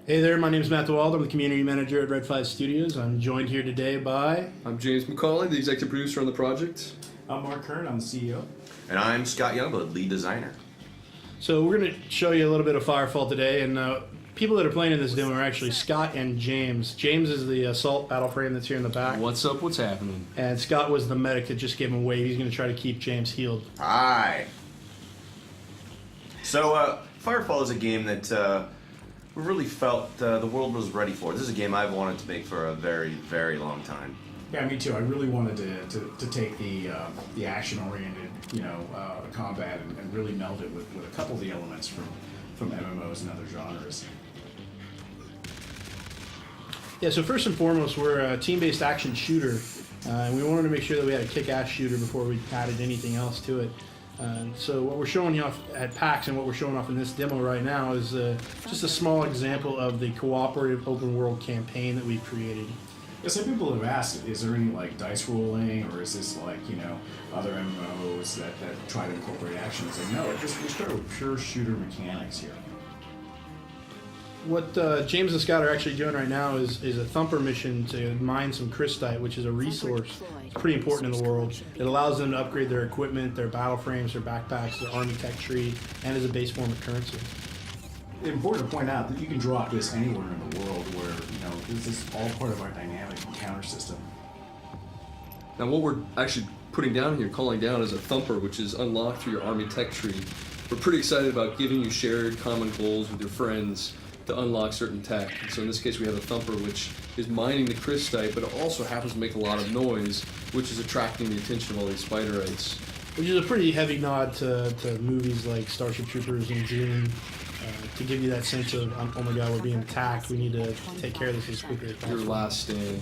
Hey there, my name is Matt DeWald. I'm the community manager at Red 5 Studios. I'm joined here today by... I'm James McCauley, the executive producer on the project. I'm Mark Kern, I'm the CEO. And I'm Scott Youngblood, lead designer. So we're going to show you a little bit of Firefall today, and people that are playing in this demo are actually Scott and James. James is the assault battle frame that's here in the back. What's up? What's happening? And Scott was the medic that just gave him away. He's going to try to keep James healed. Hi. So, Firefall is a game that we really felt the world was ready for. This is a game I've wanted to make for a very, very long time. Yeah, me too. I really wanted to take the action-oriented, combat and really meld it with a couple of the elements from MMOs and other genres. Yeah, so first and foremost, we're a team-based action shooter, and we wanted to make sure that we had a kick-ass shooter before we added anything else to it. So what we're showing you off at PAX and what we're showing off in this demo right now is just a small example of the cooperative open world campaign that we've created. Yeah, some people have asked, is there any dice rolling, or is this other MMOs that try to incorporate action? It's no, we start with pure shooter mechanics here. What James and Scott are actually doing right now is a thumper mission to mine some crystite, which is a resource. It's pretty important in the world. It allows them to upgrade their equipment, their battle frames, their backpacks, their army tech tree, and as a base form of currency. It's important to point out that you can drop this anywhere in the world where, this is all part of our dynamic encounter system. Now what we're actually putting down here, calling down, is a thumper, which is unlocked through your army tech tree. We're pretty excited about giving you shared common goals with your friends to unlock certain tech. And so in this case we have a thumper, which is mining the crystite, but it also happens to make a lot of noise, which is attracting the attention of all these spiderites. Which is a pretty heavy nod to movies like Starship Troopers and Dune, to give you that sense of, oh my god, we're being attacked, we need to take care of this as quickly as possible. Your last stand.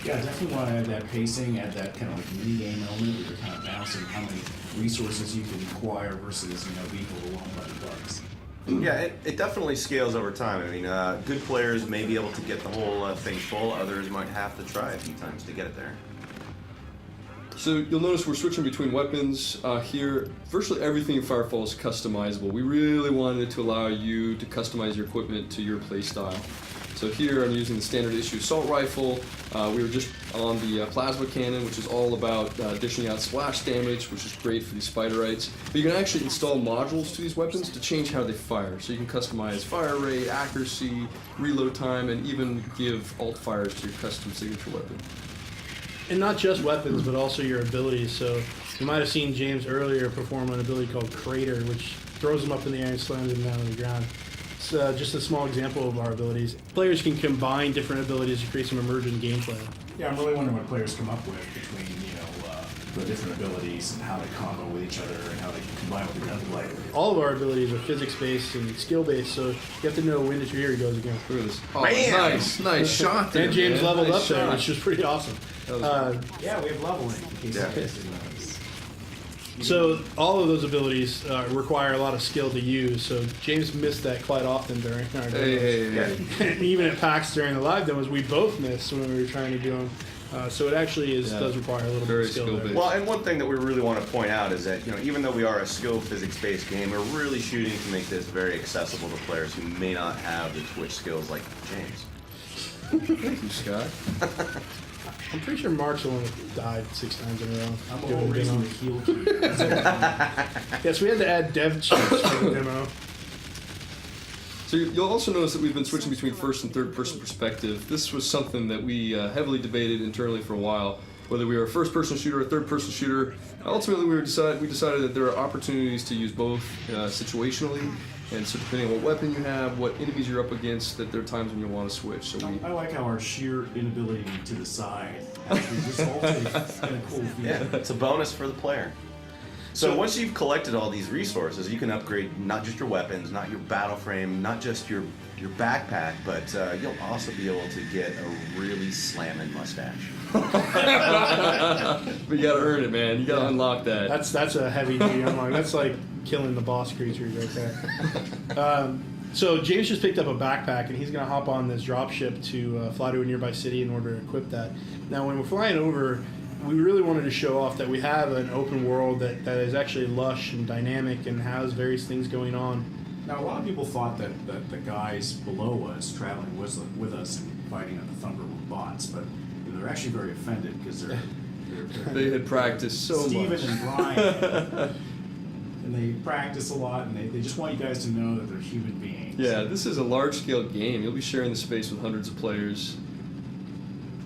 Yeah, definitely want to add that pacing, add that kind of mini game element where you're kind of balancing how many resources you can acquire versus, being overwhelmed by the bugs. Yeah, it definitely scales over time. I mean, good players may be able to get the whole thing full. Others might have to try a few times to get it there. So you'll notice we're switching between weapons here. Virtually everything in Firefall is customizable. We really wanted to allow you to customize your equipment to your playstyle. So here I'm using the standard issue assault rifle. We were just on the plasma cannon, which is all about dishing out splash damage, which is great for these spiderites. But you can actually install modules to these weapons to change how they fire. So you can customize fire rate, accuracy, reload time, and even give alt fires to your custom signature weapon. And not just weapons, but also your abilities. So you might have seen James earlier perform an ability called Crater, which throws him up in the air and slams him down on the ground. It's just a small example of our abilities. Players can combine different abilities to create some emergent gameplay. Yeah, I'm really wondering what players come up with between, the different abilities and how they combo with each other and how they combine with the gunplay. All of our abilities are physics-based and skill-based, so you have to know when to here he goes again. Look at this. Oh, Man! nice shot there, And James man. leveled Nice up there, shot. which is pretty awesome. Yeah, we have leveling in case Yeah. you guys didn't notice. So all of those abilities require a lot of skill to use, so James missed that quite often during our demos. Hey. And even at PAX during the live demos, we both missed when we were trying to do them. So it actually does require a little bit Very of skill there. skill-based. Well, and one thing that we really want to point out is that, even though we are a skill physics-based game, we're really shooting to make this very accessible to players who may not have the Twitch skills like James. Thank you, Scott. I'm pretty sure Mark's the one that died 6 times in a row. I'm Given all the raising demo. the heel key. Yes, we had to add dev checks for the demo. So you'll also notice that we've been switching between first and third person perspective. This was something that we heavily debated internally for a while, whether we were a first person shooter or a third person shooter. Ultimately we decided that there are opportunities to use both situationally, and so depending on what weapon you have, what enemies you're up against, that there are times when you want to switch. So I like how our sheer inability to decide actually resulted in a cool feeling. Yeah, it's a bonus for the player. So once you've collected all these resources, you can upgrade not just your weapons, not your battle frame, not just your backpack, but you'll also be able to get a really slamming mustache. But you gotta earn it, man. You gotta unlock that. That's a heavy duty unlock. That's like killing the boss creatures right there. So James just picked up a backpack, and he's going to hop on this dropship to fly to a nearby city in order to equip that. Now, when we're flying over, we really wanted to show off that we have an open world that is actually lush and dynamic and has various things going on. Now, a lot of people thought that the guys below us, traveling with us and fighting on the Thunder were bots, but they're actually very offended because They had practiced so Steven much. and Brian, and they practice a lot, and they just want you guys to know that they're human beings. Yeah, this is a large-scale game. You'll be sharing the space with hundreds of players.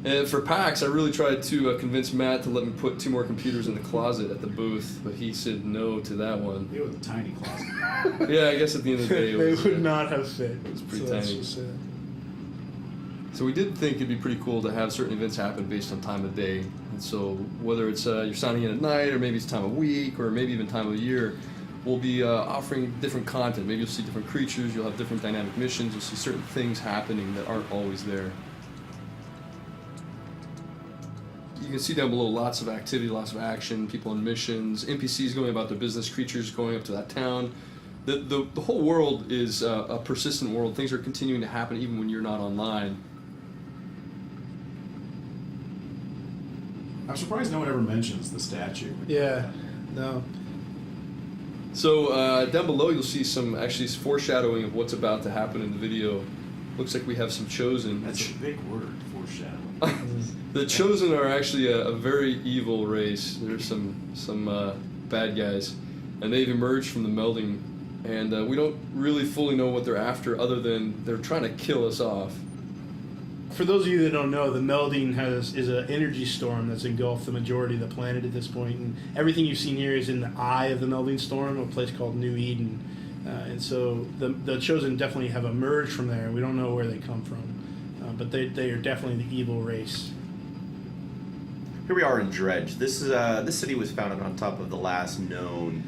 And for PAX, I really tried to convince Matt to let me put 2 more computers in the closet at the booth, but he said no to that one. It was a tiny closet. Yeah, I guess at the end of the day, it They was, would not have fit. It was pretty that's tiny. just sad. So we did think it'd be pretty cool to have certain events happen based on time of day. And so whether it's you're signing in at night, or maybe it's time of week, or maybe even time of year, we'll be offering different content. Maybe you'll see different creatures, you'll have different dynamic missions, you'll see certain things happening that aren't always there. You can see down below lots of activity, lots of action, people on missions, NPCs going about their business, creatures going up to that town. The whole world is a persistent world. Things are continuing to happen even when you're not online. I'm surprised no one ever mentions the statue. Yeah, no. So down below you'll see some foreshadowing of what's about to happen in the video. Looks like we have some Chosen. That's a big word, foreshadowing. The Chosen are actually a very evil race. There's some bad guys, and they've emerged from the melding, and we don't really fully know what they're after, other than they're trying to kill us off. For those of you that don't know, the melding is an energy storm that's engulfed the majority of the planet at this point, and everything you've seen here is in the eye of the melding storm, a place called New Eden, and so the Chosen definitely have emerged from there. We don't know where they come from, but they are definitely the evil race. Here we are in Dredge. This city was founded on top of the last known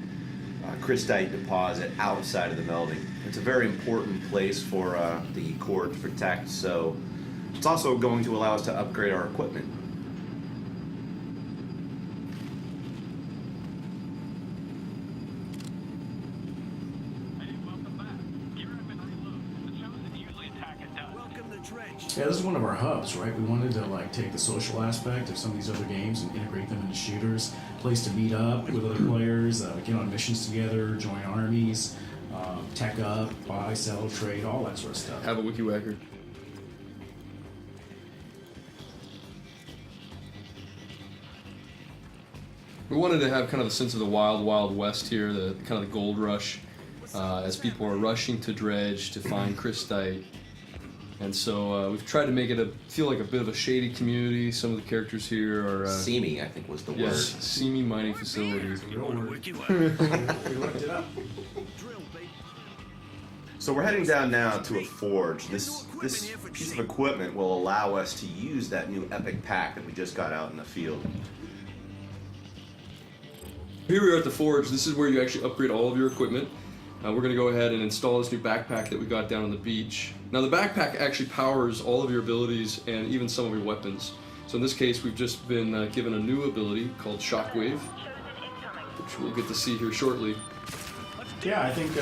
crystite deposit outside of the melding. It's a very important place for the core to protect, so it's also going to allow us to upgrade our equipment. Yeah, this is one of our hubs, right? We wanted to take the social aspect of some of these other games and integrate them into shooters. Place to meet up with other players, get on missions together, join armies, tech up, buy, sell, trade, all that sort of stuff. Have a wiki whacker. We wanted to have kind of a sense of the wild, wild west here, the kind of the gold rush, as people are rushing to Dredge to find crystite. And so we've tried to make it feel like a bit of a shady community. Some of the characters here are... Seamy, I think was the word. Yes, seamy mining facilities. We looked it up. So we're heading down now to a forge. This piece of equipment will allow us to use that new epic pack that we just got out in the field. Here we are at the forge. This is where you actually upgrade all of your equipment. We're going to go ahead and install this new backpack that we got down on the beach. Now the backpack actually powers all of your abilities and even some of your weapons. So in this case we've just been given a new ability called Shockwave, which we'll get to see here shortly. Yeah, I think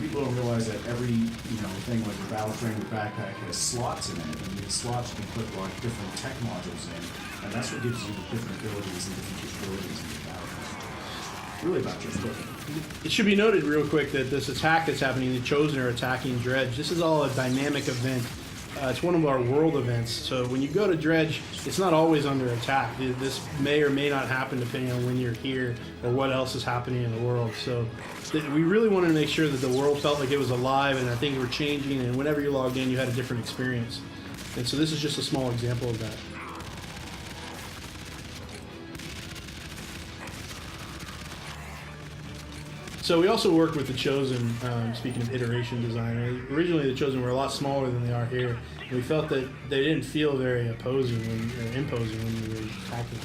people don't realize that every thing like the battle frame or backpack has slots in it, and these slots you can put different tech modules in, and that's what gives you different abilities and different capabilities in your battle frame. It's really about your equipment. It should be noted real quick that this attack that's happening, the Chosen are attacking Dredge. This is all a dynamic event. It's one of our world events. So when you go to Dredge, it's not always under attack. This may or may not happen depending on when you're here or what else is happening in the world. So we really wanted to make sure that the world felt like it was alive and that things were changing, and whenever you logged in, you had a different experience. And so this is just a small example of that. So we also worked with the Chosen, speaking of iteration design. Originally the Chosen were a lot smaller than they are here. And we felt that they didn't feel very imposing when you were attacking.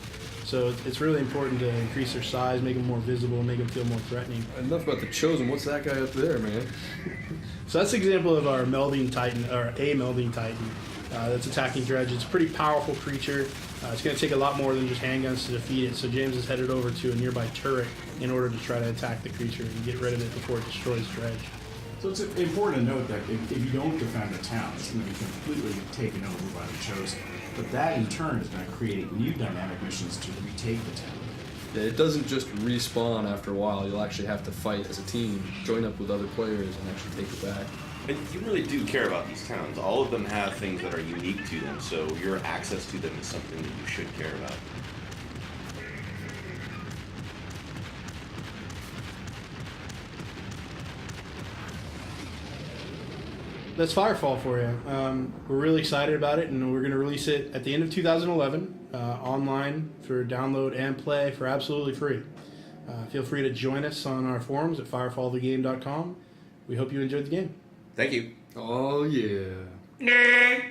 So it's really important to increase their size, make them more visible, make them feel more threatening. Enough about the Chosen. What's that guy up there, man? So that's an example of our melding titan, or a melding titan, that's attacking Dredge. It's a pretty powerful creature. It's going to take a lot more than just handguns to defeat it. So James is headed over to a nearby turret in order to try to attack the creature and get rid of it before it destroys Dredge. So it's important to note that if you don't defend a town, it's going to be completely taken over by the Chosen. But that in turn is going to create new dynamic missions to retake the town. Yeah, it doesn't just respawn after a while. You'll actually have to fight as a team, join up with other players, and actually take it back. And you really do care about these towns. All of them have things that are unique to them, so your access to them is something that you should care about. That's Firefall for you. We're really excited about it, and we're going to release it at the end of 2011 online for download and play for absolutely free. Feel free to join us on our forums at firefallthegame.com. We hope you enjoyed the game. Thank you. Oh, yeah.